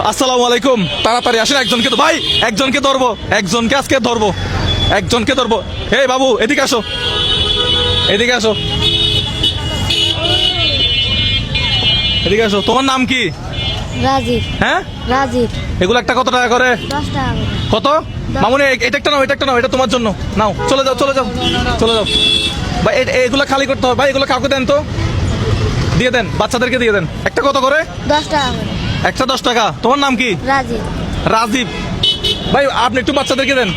আসসালামু আলাইকুম। তাড়াতাড়ি আসেন, একজনকে তো ভাই, একজনকে ধরবো, একজনকে আজকে ধরবো, একজনকে ধরবো। হে বাবু, এদিকে আসো, এদিকে আসো, এদিকে আসো। তোমার নাম কি? রাজীব। হ্যাঁ, রাজীব। এগুলো একটা কত টাকা করে? 10 টাকা করে। কত? মামুনি, এটা একটা নাও, এটা একটা নাও, এটা তোমার জন্য নাও। চলে যাও, চলে যাও, চলে যাও ভাই। এগুলো খালি করতে হবে ভাই, এগুলো কাউকে দেন তো, দিয়ে দেন, বাচ্চাদেরকে দিয়ে দেন। একটা কত করে? 10 টাকা করে। একটা 10 টাকা। তোমার নাম কি? রাজীব। রাজীব ভাই, আপনি একটু বাচ্চাদেরকে দেন।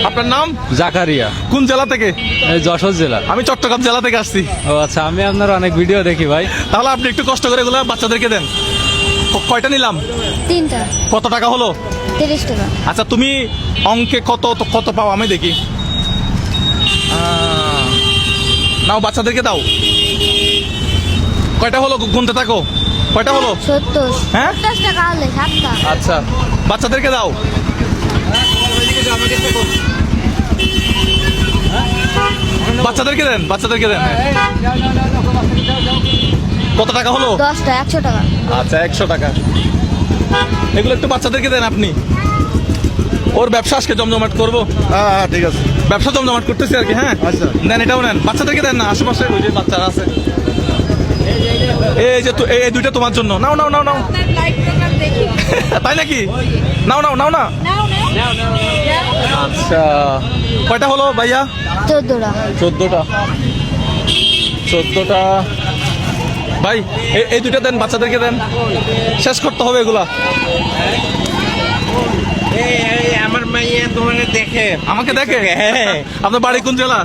আপনার নাম? জাকারিয়া। কোন জেলা থেকে? এই যশোর জেলা। আমি চট্টগ্রাম জেলা থেকে আসছি। ও আচ্ছা, আমি আপনার অনেক ভিডিও দেখি ভাই। তাহলে আপনি একটু কষ্ট করে এগুলো বাচ্চাদেরকে দেন। কয়টা নিলাম? 3টা। কত টাকা হলো? 30 টাকা। আচ্ছা, তুমি অঙ্কে কত কত পাও আমি দেখি। নাও, বাচ্চাদেরকে দাও। কয়টা হলো গুনতে থাকো, কয়টা হলো? 70। হ্যাঁ? 50 টাকা হলে 7টা। আচ্ছা, বাচ্চাদেরকে দাও। বাচ্চাদেরকে দেন, বাচ্চাদেরকে দেন। কত টাকা হলো? 10টা 100 টাকা। আচ্ছা, 100 টাকা। এগুলো একটু বাচ্চাদেরকে দেন আপনি। ওর ব্যবসা আজকে জমজমাট করবো। হ্যাঁ ঠিক আছে। ব্যবসা জমজমাট করতেছি আর কি। হ্যাঁ আচ্ছা। নেন, এটাও নেন, বাচ্চাদেরকে দেন না, আশেপাশে ওই যে বাচ্চারা আছে। এই যে এই দুইটা তোমার জন্য। নাও নাও নাও নাও। তাই নাকি? নাও নাও নাও না। আচ্ছা, কয়টা হলো ভাইয়া? 14টা। 14টা। 14টা ভাই, এই দুইটা দেন, বাচ্চাদেরকে দেন, শেষ করতে হবে এগুলা। আমার মাইয়া তোমার দেখে। আমাকে দেখে? হ্যাঁ। আপনার বাড়ি কোন জেলা?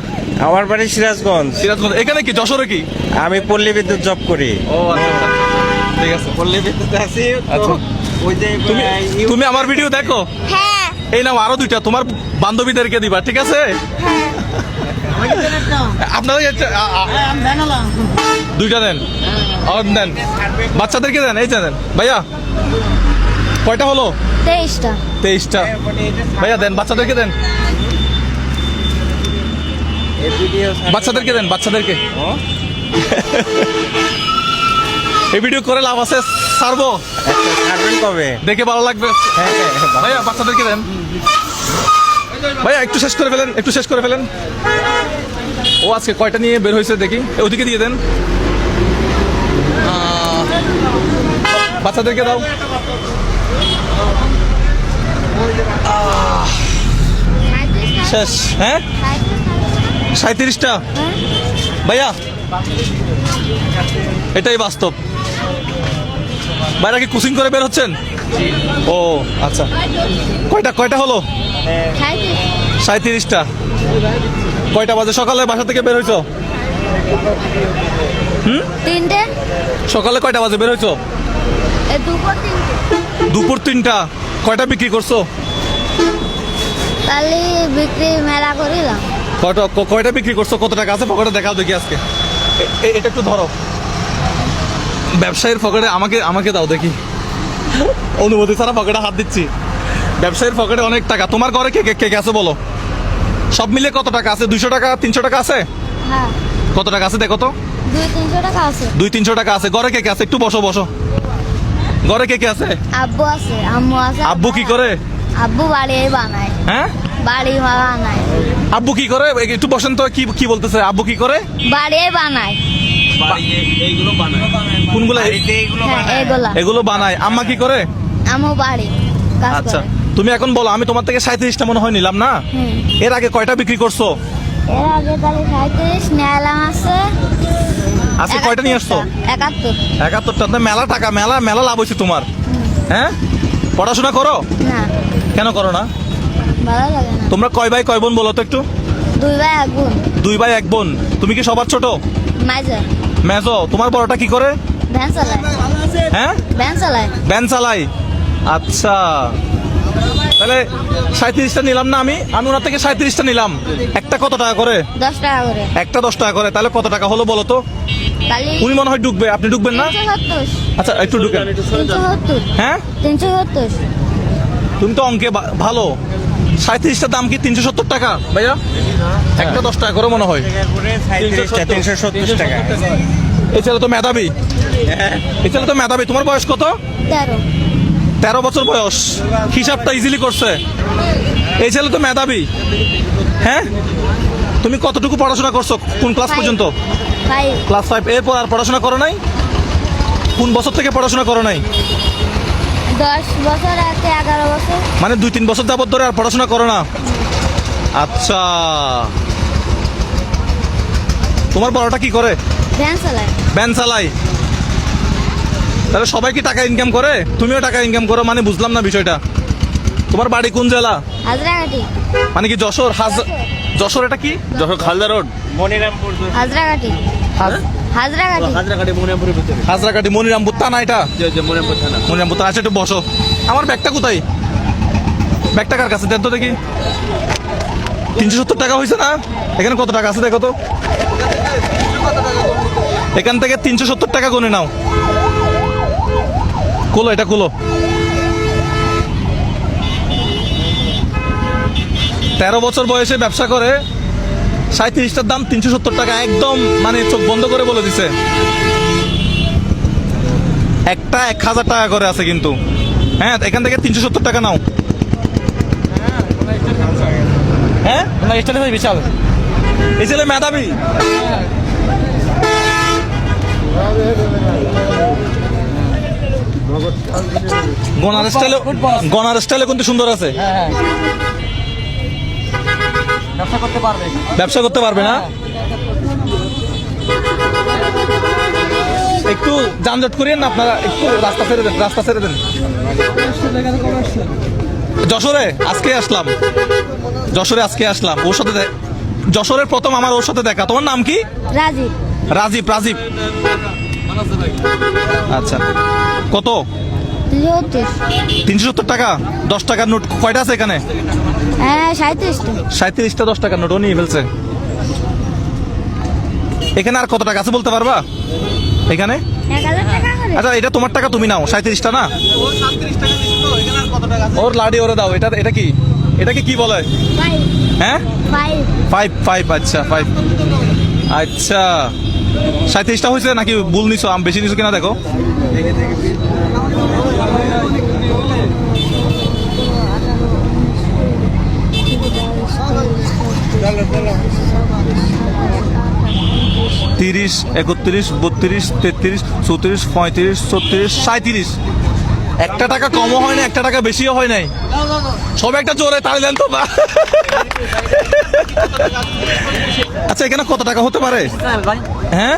আমার বাড়ি সিরাজগঞ্জ। সিরাজগঞ্জ। এখানে কি যশোরে কি? আমি পল্লী বিদ্যুৎ জব করি। ও আচ্ছা আচ্ছা, ঠিক আছে। পল্লী বিদ্যুৎ আছি। আচ্ছা। ওই যে তুমি আমার ভিডিও দেখো? হ্যাঁ। এই নাও আরো দুইটা, তোমার বান্ধবীদেরকে দিবা, ঠিক আছে? আপনাদের দুইটা দেন, আর দেন, বাচ্চাদেরকে দেন। এই যে দেন ভাইয়া। কয়টা হলো? 23টা। 23টা। ভাইয়া দেন, বাচ্চাদেরকে দেন, বাচ্চাদেরকে দেন, বাচ্চাদেরকে। এই ভিডিও করে লাভ আছে, ছাড়বো। ছাড়বেন কবে? দেখে ভালো লাগবে। ভাইয়া বাচ্চাদেরকে দেন। ভাইয়া একটু শেষ করে ফেলেন, একটু শেষ করে ফেলেন। ও আজকে কয়টা নিয়ে বের হয়েছে দেখি, ওদিকে দিয়ে দেন। বাচ্চাদেরকে দাও। শেষ। হ্যাঁ, 37টা। ভাইয়া এটাই বাস্তব। বাইরে কি কোচিং করে বের হচ্ছেন? ও আচ্ছা, কয়টা কয়টা হলো? 37টা। কয়টা বাজে সকালে বাসা থেকে বের হইছো? 3টে। সকালে কয়টা বাজে বের হইছো? দুপুর 3টে। দুপুর 3টা। কয়টা বিক্রি করছো? তাহলে বিক্রি মেলা করিলাম। কয়টা বিক্রি করছো? কত টাকা আছে পকেটে দেখাও দেখি আজকে। এটা একটু ধরো, ব্যবসায়ীর পকেটে আমাকে আমাকে দাও দেখি। অনুমতি ছাড়া পকেটে হাত দিচ্ছি। ব্যবসায়ীর পকেটে অনেক টাকা। তোমার ঘরে কে কে কে আছে বলো? সব মিলে কত টাকা আছে? 200 টাকা 300 টাকা আছে? হ্যাঁ। কত টাকা আছে দেখো তো? 200-300 টাকা আছে। 200-300 টাকা আছে। ঘরে কে কে আছে? একটু বসো বসো। ঘরে কে কে আছে? আব্বু আছে, আম্মু আছে। আব্বু কি করে? আব্বু বাড়ি বানায়। হ্যাঁ, বাড়ি বানায়। আব্বু কি করে? একটু বসেন তো। কি কি বলতেছে? আব্বু কি করে? বাড়ি বানায়। কোনগুলো? হ্যাঁ, এগুলা। এগুলো বানায়। আম্মা কি করে? আম্মু বাড়ি কাজ আচ্ছা, করে। তুমি এখন বলো, আমি তোমার থেকে 37টা মনে হয় নিলাম না? হুম। এর আগে কয়টা বিক্রি করছো? এর আগে তাহলে 37 নিলাম আছে। আজকে কয়টা নিয়ে আসছো? 71। 71টা। আপনার মেলা টাকা, মেলা মেলা লাভ হয়েছে তোমার। হ্যাঁ, পড়াশোনা করো? না, কেন করো না? ভালো লাগে না। তোমরা কয় ভাই কয় বোন বলো তো একটু? 2 ভাই 1 বোন। 2 ভাই 1 বোন। তুমি কি সবার ছোট? মাইজা। মেজো। তোমার বড়টা কি করে? ভ্যান চালায়। হ্যাঁ, ভ্যান চালায়। ভ্যান চালাই। আচ্ছা, তাহলে 37টা নিলাম না আমি? আমি ওনার থেকে 37টা নিলাম। একটা কত টাকা করে? 10 টাকা করে। একটা 10 টাকা করে। তাহলে কত টাকা হলো বলো তো? তাহলে উনি মনে হয় ঢুকবে, আপনি ঢুকবেন না? 370। আচ্ছা, একটু ঢুকেন। 370। হ্যাঁ, 370। তুমি তো অঙ্কে ভালো। 37টার দাম কি 370 টাকা ভাইয়া? একটা 10 টাকা করে মনে হয়। 370 টাকা। এই ছেলে তো মেধাবী, এই ছেলে তো মেধাবী। তোমার বয়স কত? 13। 13 বছর বয়স, হিসাবটা ইজিলি করছে। এই ছেলে তো মেধাবী। হ্যাঁ, তুমি কতটুকু পড়াশোনা করছো? কোন ক্লাস পর্যন্ত? ভাই ক্লাস 5। এরপর আর পড়াশোনা করো নাই? কোন বছর থেকে পড়াশোনা করো নাই? 10 বছর আছে 11 বছর। মানে 2-3 বছর যাবত ধরে আর পড়াশোনা করো না? আচ্ছা, তোমার বড়টা কি করে? ভ্যান চালায়। ভ্যান চালাই। তাহলে সবাই কি টাকা ইনকাম করে? তুমিও টাকা ইনকাম করো? মানে বুঝলাম না বিষয়টা। তোমার বাড়ি কোন জেলা? হাজরাঘাটি। মানে কি যশোর? যশোর এটা কি? যশোর খালদা রোড। মনিরামপুর হাজরাঘাটি। হাজরাঘাটি। হাজরাঘাটে মনিরামপুরের ভিতরে। হাজরাকাটি মনিরামপুর থানা এটা? যে মনিরামপুর থানা। মনিরামপুর থানা। আচ্ছা, একটু বসো। আমার ব্যাগটা কোথায়? ব্যাগটা কার কাছে? দেন তো দেখি। 370 টাকা হয়েছে না? এখানে কত টাকা আছে দেখো তো। এখান থেকে 370 টাকা গুনে নাও। খুলো, এটা খুলো। 13 বছর বয়সে ব্যবসা করে 37টার দাম 370 টাকা। একদম মানে চোখ বন্ধ করে বলে দিছে। একটা 1000 টাকা করে আছে কিন্তু। হ্যাঁ, এখান থেকে 370 টাকা নাও। হ্যাঁ, না স্টাইল ভাই বিশাল। এই ছেলে মেধাবী। গনার স্টাইলে কিন্তু সুন্দর আছে। ব্যবসা করতে পারবে না? একটু যানজট করিয়েন না আপনারা, একটু রাস্তা ছেড়ে দেন, রাস্তা ছেড়ে দেন। যশোরে আজকে আসলাম, যশোরে আজকে আসলাম। ওর সাথে যশোরের প্রথম আমার ওর সাথে দেখা। তোমার নাম কি? রাজীব। রাজীব। রাজীব, আচ্ছা। কত? 370 টাকা। 10 টাকার নোট কয়টা আছে এখানে? হ্যাঁ 37টা। 37টা 10 টাকার নোট ও নিয়ে ফেলছে। এখানে আর কত টাকা আছে বলতে পারবা? এখানে 1000 টাকা করে। আচ্ছা, এটা তোমার টাকা, তুমি নাও। 37টা না? ওর লাডি ওরে দাও। এটা কি? এটাকে কি বলে? 5 হ্যাঁ, 5। আচ্ছা 5। আচ্ছা, 37টা হয়েছে নাকি ভুল নিছো? আম বেশি নিছো কিনা দেখো। তিরিশ, 31, 32, 33, 34, 35, 36, 37। একটা টাকা কমও হয় না, একটা টাকা বেশিও হয় নাই। সব একটা জোরে তাড়ি দেন তো। আচ্ছা, এখানে কত টাকা হতে পারে? হ্যাঁ,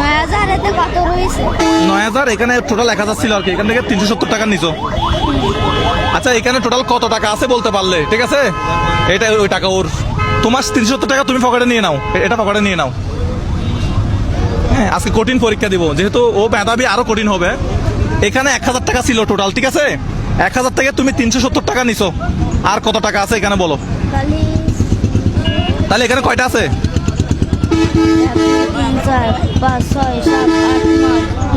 9000 এতে কত রয়েছে? 9000। এখানে টোটাল 1000 ছিল আর কি। এখান থেকে 370 টাকা নিছো। আচ্ছা, এখানে টোটাল কত টাকা আছে বলতে পারলে? ঠিক আছে, এটা ওই টাকা ওর। তোমার 370 টাকা তুমি পকেটে নিয়ে নাও। এটা পকেটে নিয়ে নাও। হ্যাঁ, আজকে কঠিন পরীক্ষা দিব, যেহেতু ও মেধাবী আরো কঠিন হবে। এখানে 1000 টাকা ছিল টোটাল, ঠিক আছে? 1000 থেকে তুমি 370 টাকা নিছো। আর কত টাকা আছে এখানে বলো? তাহলে এখানে কয়টা আছে?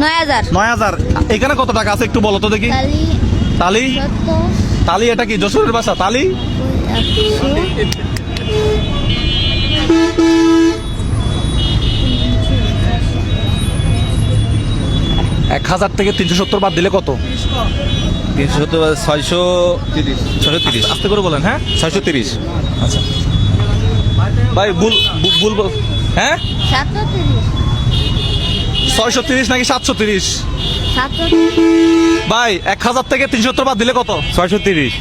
9000। এখানে কত টাকা আছে একটু বলো তো দেখি। তালি। তালি এটা কি যশোরের ভাষা? তালি। 1000 থেকে 370 বাদ দিলে কত? 370 630। আস্তে করে বলেন। হ্যাঁ, 630। আচ্ছা ভাই, ভুল বল। হ্যাঁ, 630 নাকি 730? ভাই, 1000 থেকে 370 বাদ দিলে কত? 630।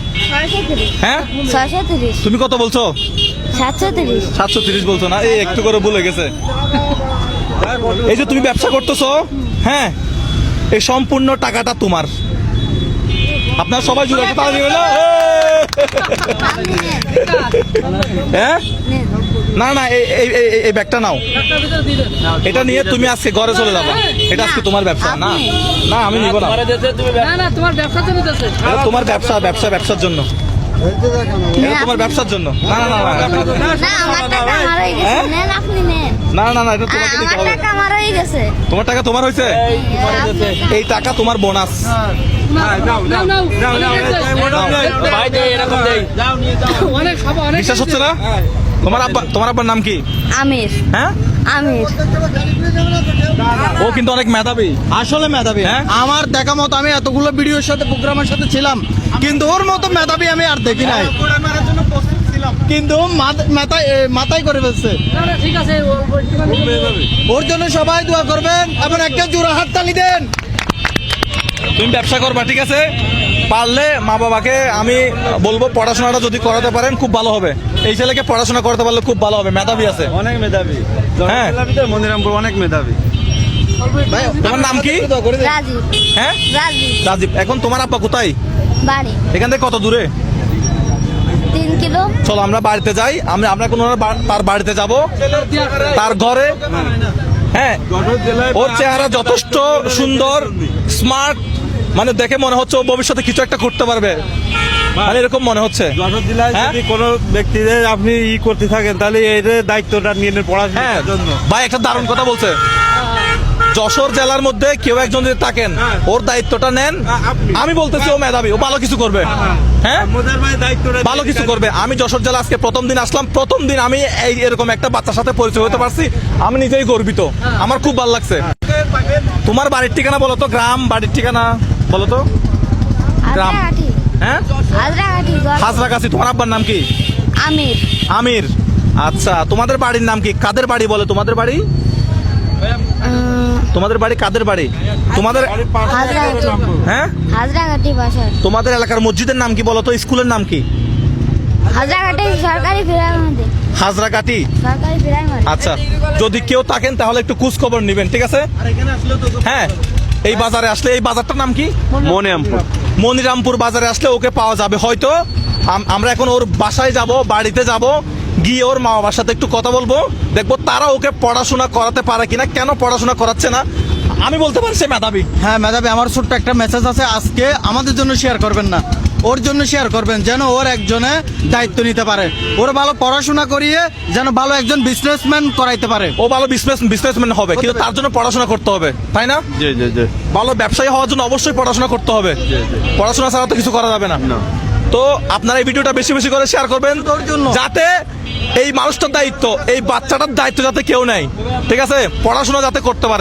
হ্যাঁ, 630। তুমি কত বলছো? 730। 730 বলছো না? এই একটু করে ভুলে গেছে। এই যে তুমি ব্যবসা করতেছো, হ্যাঁ, এই সম্পূর্ণ টাকাটা তোমার। আপনার সবাই জুড়ে একটা তালি দিবেন না? হ্যাঁ, না না, এই ব্যাগটা নাও। এটা নিয়ে তুমি আজকে ঘরে চলে যাবা। এটা আজকে তোমার ব্যবসা না? না, আমি নিব না। এটা তোমার ব্যবসার জন্য। এটা তোমার ব্যবসার জন্য। না না না না, না, আমার টাকা আমার হয়ে গেছে। হ্যাঁ? নেন আপনি নেন। না না না, এটা তোমাকে আমার দিতে হবে। টাকা আমার হয়ে গেছে। তোমার টাকা তোমার হয়েছে? এই টাকা তোমার বোনাস। বিশ্বাস হচ্ছে না? তোমার আব্বার নাম কি? আমির। হ্যাঁ, আমির। ও কিন্তু অনেক মেধাবী। আসলে মেধাবী। হ্যাঁ? আমার দেখা মতো আমি এতগুলো ভিডিওর সাথে প্রোগ্রামের সাথে ছিলাম, কিন্তু ওর মতো মেধাবী আমি আর দেখি নাই। কিন্তু মাথায় করে ফেলছে। ওর জন্য সবাই দোয়া করবেন এবং একটা জোড়া হাততালি দেন। তুমি ব্যবসা করবা, ঠিক আছে? পারলে মা বাবাকে আমি বলবো পড়াশোনাটা যদি করাতে পারেন খুব ভালো হবে। এই ছেলেকে পড়াশোনা করতে পারলে খুব ভালো হবে, মেধাবী আছে। অনেক মেধাবী। হ্যাঁ। মনিরামপুর অনেক মেধাবী। ভাই, তোমার নাম কি? দোয়া করে দেন। রাজীব। হ্যাঁ, রাজীব। রাজীব। এখন তোমার আব্বা কোথায়? বাড়ি এখান থেকে কত দূরে? 3 কিলো। চলো আমরা বাড়িতে যাই। আমরা এখন তার বাড়িতে যাব, তার ঘরে। হ্যাঁ, ওর চেহারা যথেষ্ট সুন্দর, স্মার্ট, মানে দেখে মনে হচ্ছে ও ভবিষ্যতে কিছু একটা করতে পারবে, মানে এরকম মনে হচ্ছে। যশোর জেলায় হ্যাঁ? যদি কোনো ব্যক্তিদের আপনি করতে থাকেন তাহলে এই যে দায়িত্বটা নিয়ে নেন হ্যাঁ পড়াশোনার জন্য। ভাই, একটা দারুণ কথা বলছে। যশোর জেলার মধ্যে কেউ একজন যদি থাকেন, ওর দায়িত্বটা নেন। আমি বলতেছি ও মেধাবী, ও ভালো কিছু করবে। হ্যাঁ, মোদের ভাই দায়িত্বটা ভালো কিছু করবে। আমি যশোর জেলা আজকে প্রথম দিন আসলাম, প্রথম দিন আমি এরকম একটা বাচ্চার সাথে পরিচয় হতে পারছি, আমি নিজেই গর্বিত, আমার খুব ভালো লাগছে। তোমার বাড়ির ঠিকানা বলো তো, গ্রাম, বাড়ির ঠিকানা বলো তো। গ্রাম। হাজরাগাঠি। হ্যাঁ, হাজরাগাঠি। হাজরাগাছি। তোমার আব্বার নাম কি? আমির। আমির। আচ্ছা, তোমাদের বাড়ির নাম কি? কাদের বাড়ি বলে তোমাদের বাড়ি? তোমাদের বাড়ি কাদের বাড়ি? তোমাদের হাজরাগাঠি। হ্যাঁ, হাজরাগাঠি বাসার। তোমাদের এলাকার মসজিদের নাম কি বলো তো? স্কুলের নাম কি? হাজরাগাঠি সরকারি প্রাইমারি। হাজরাকাটি। সরকারি প্রাইমারি। আচ্ছা, যদি কেউ থাকেন তাহলে একটু খোঁজ খবর নিবেন, ঠিক আছে? হ্যাঁ, এই বাজারে আসলে, এই বাজারটার নাম কি? মনিরামপুর। মনিরামপুর বাজারে আসলে ওকে পাওয়া যাবে হয়তো। আমরা এখন ওর বাসায় যাব, বাড়িতে যাব, গিয়ে ওর মা বাবার সাথে একটু কথা বলবো, দেখবো তারা ওকে পড়াশোনা করাতে পারে কিনা, কেন পড়াশোনা করাচ্ছে না। আমি বলতে পারি সে মেধাবী। হ্যাঁ মেধাবী। আমার ছোট্ট একটা মেসেজ আছে, আজকে আমাদের জন্য শেয়ার করবেন না, ওর জন্য শেয়ার করবেন, যেন ওর একজনে দায়িত্ব নিতে পারে, ওর ভালো পড়াশোনা করিয়ে যেন ভালো একজন বিজনেসম্যান করাইতে পারে। ও ভালো বিজনেসম্যান হবে, কিন্তু তার জন্য পড়াশোনা করতে হবে, তাই না? জি জি জি। ভালো ব্যবসায়ী হওয়ার জন্য অবশ্যই পড়াশোনা করতে হবে। পড়াশোনা ছাড়া তো কিছু করা যাবে না। তো আপনারা এই ভিডিওটা বেশি বেশি করে শেয়ার করবেন, যাতে এই মানুষটার দায়িত্ব, এই বাচ্চাটার দায়িত্ব যাতে কেউ নেয়, ঠিক আছে? পড়াশোনা যাতে করতে পারে।